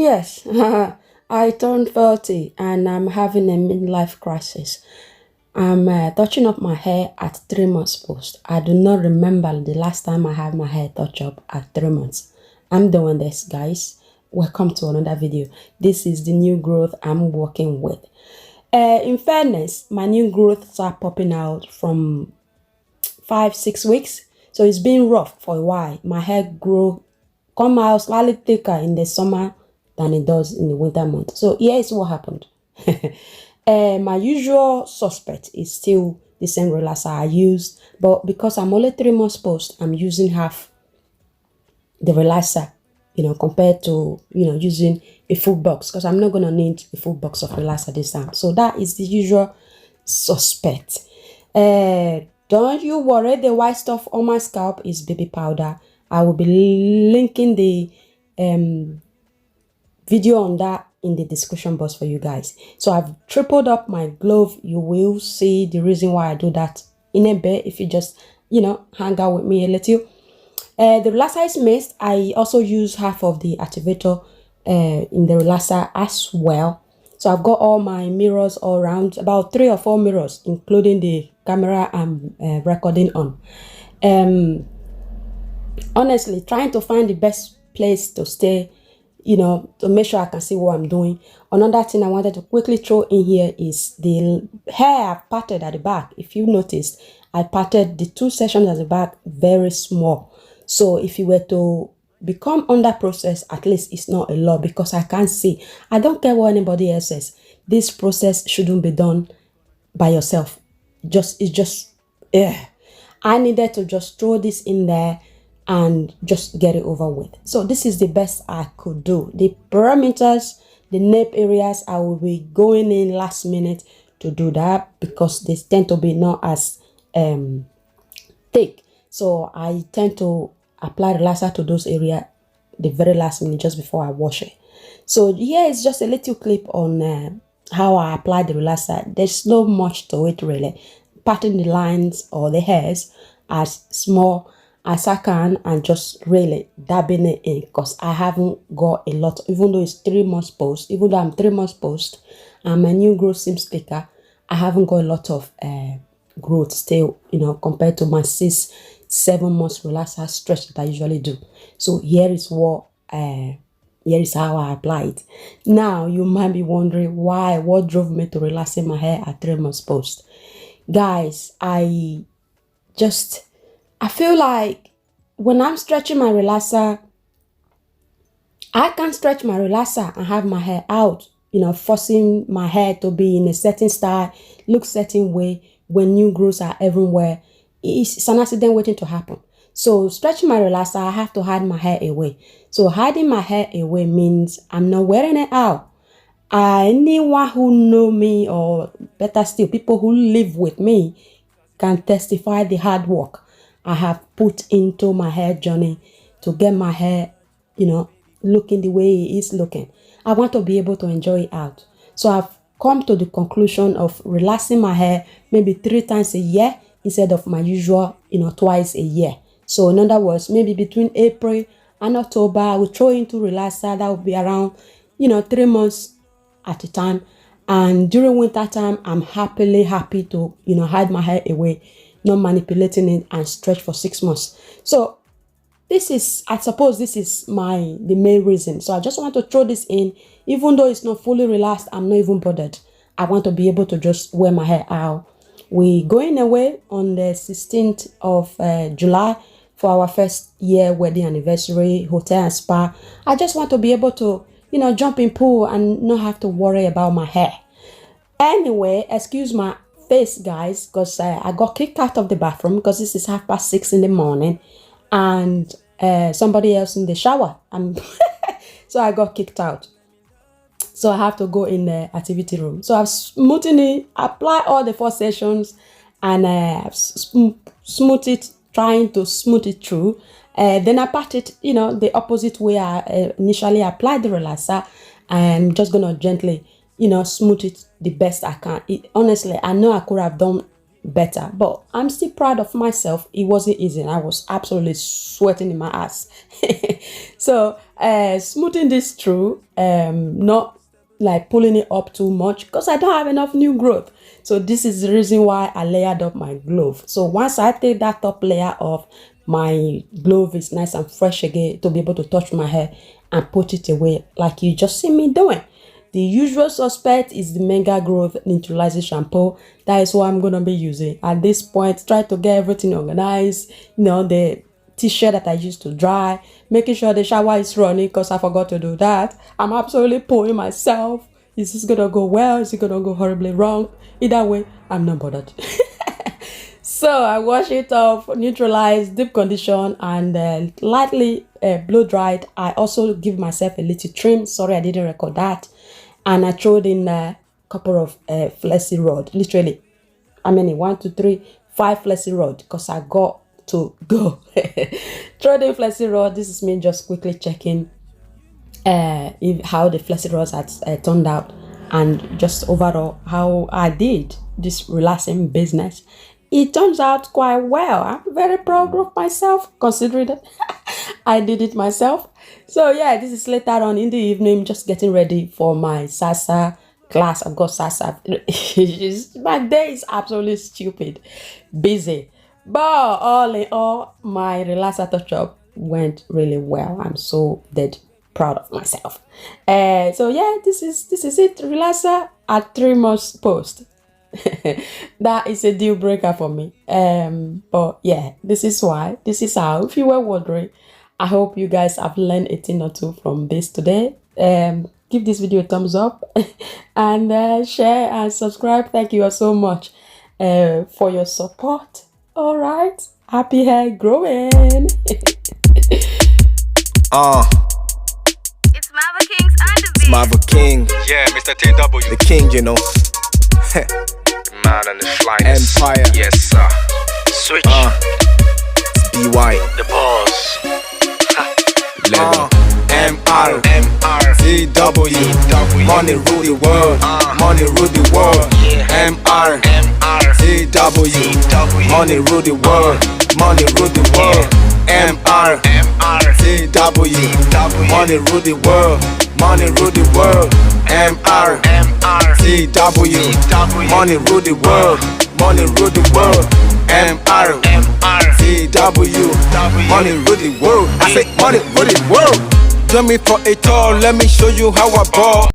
Yes, I turned 30 and I'm having a midlife crisis. I'm touching up my hair at 3 months post. I do not remember the last time I had my hair touch up at 3 months. I'm doing this, guys. Welcome to another video. This is the new growth I'm working with. In fairness, my new growths are popping out from 5, 6 weeks. So it's been rough for a while. My hair come out slightly thicker in the summer than it does in the winter month. So here is what happened. My usual suspect is still the same relaxer I use, but because I'm only 3 months post, I'm using half the relaxer, compared to, using a full box, because I'm not going to need a full box of relaxer this time. So that is the usual suspect. Don't you worry, the white stuff on my scalp is baby powder. I will be linking the video on that in the description box for you guys. So I've tripled up my glove. You will see the reason why I do that in a bit if you just, hang out with me a little. The relaxer is mist. I also use half of the activator in the relaxer as well. So I've got all my mirrors all around, about 3 or 4 mirrors, including the camera I'm recording on. Honestly, trying to find the best place to stay, to make sure I can see what I'm doing. Another thing I wanted to quickly throw in here is the hair I've parted at the back. If you noticed, I parted the 2 sections at the back very small. So if you were to become under process, at least it's not a lot, because I can't see. I don't care what anybody else says. This process shouldn't be done by yourself. I needed to just throw this in there and just get it over with. So this is the best I could do. The parameters, the nape areas, I will be going in last minute to do that because they tend to be not as thick. So I tend to apply relaxer to those areas the very last minute just before I wash it. So here is just a little clip on how I apply the relaxer. There's not much to it really. Parting the lines or the hairs as small as I can and just really dabbing it in, because I haven't got a lot, even though it's 3 months post, even though I'm 3 months post and my new growth seems thicker, I haven't got a lot of growth still, compared to my 6-7 months relaxer stretch that I usually do. So here is how I apply it. Now you might be wondering what drove me to relaxing my hair at 3 months post. Guys, I feel like when I'm stretching my relaxer, I can stretch my relaxer and have my hair out, forcing my hair to be in a certain style, look certain way when new growths are everywhere. It's an accident waiting to happen. So stretching my relaxer, I have to hide my hair away. So hiding my hair away means I'm not wearing it out. Anyone who know me, or better still, people who live with me, can testify the hard work I have put into my hair journey to get my hair, looking the way it is looking. I want to be able to enjoy it out. So I've come to the conclusion of relaxing my hair maybe 3 times a year instead of my usual, twice a year. So in other words, maybe between April and October, I will throw into relaxer. That will be around, 3 months at a time. And during winter time, I'm happy to, hide my hair away, not manipulating it, and stretch for 6 months. So I suppose this is the main reason. So I just want to throw this in. Even though it's not fully relaxed, I'm not even bothered. I want to be able to just wear my hair out. We're going away on the 16th of July for our first year wedding anniversary, hotel and spa. I just want to be able to, jump in pool and not have to worry about my hair. Anyway, excuse my face, guys, because I got kicked out of the bathroom because this is 6:30 in the morning and somebody else in the shower. So I got kicked out. So I have to go in the activity room. So I've apply all the 4 sessions and trying to smooth it through. Then I part it, the opposite way I initially applied the relaxer. I'm just going to gently, smooth it the best I can. Honestly, I know I could have done better. But I'm still proud of myself. It wasn't easy, and I was absolutely sweating in my ass. So smoothing this through, not like pulling it up too much, because I don't have enough new growth. So this is the reason why I layered up my glove. So once I take that top layer off, my glove is nice and fresh again to be able to touch my hair and put it away like you just see me doing. The usual suspect is the Mega Growth Neutralizing shampoo. That is what I'm going to be using. At this point, try to get everything organized. You know, the t-shirt that I used to dry, making sure the shower is running because I forgot to do that. I'm absolutely pulling myself. Is this going to go well? Is it going to go horribly wrong? Either way, I'm not bothered. So I wash it off, neutralize, deep condition, and lightly blow dried. I also give myself a little trim. Sorry, I didn't record that. And I throw in a couple of Flexi Rod. Literally, I mean 1, 2, 3, 5 Flexi Rod because I got to go. Throw the Flexi Rod. This is me just quickly checking how the Flexi Rods had turned out, and just overall how I did this relaxing business. It turns out quite well. I'm very proud of myself considering that I did it myself. So yeah, this is later on in the evening, just getting ready for my salsa class. I've got salsa. My day is absolutely stupid, busy. But all in all, my relaxer touch-up went really well. I'm so dead proud of myself. So yeah, this is it. Relaxer at 3 months post. That is a deal breaker for me. But yeah, this is why, this is how, if you were wondering. I hope you guys have learned a thing or two from this today. Give this video a thumbs up and share and subscribe. Thank you all so much for your support. All right, happy hair growing. It's Marva King's on the beat. Marva King, Yeah, Mr. TW. the king, you know. Man and the flyness. Empire. Yes, sir. Switch. Be white. The boss. Level. MR. MR. Money rule the world. Money rule the world. Yeah. MR. MR. Money rule the world. Money rule the world. MR. MR. Money rule the world. Money rule the world. MR. MR. Money rule the world. Money rule the world. MR. MR. Money rule the world. I say money rule the world. Join me for a tour. Let me show you how I ball.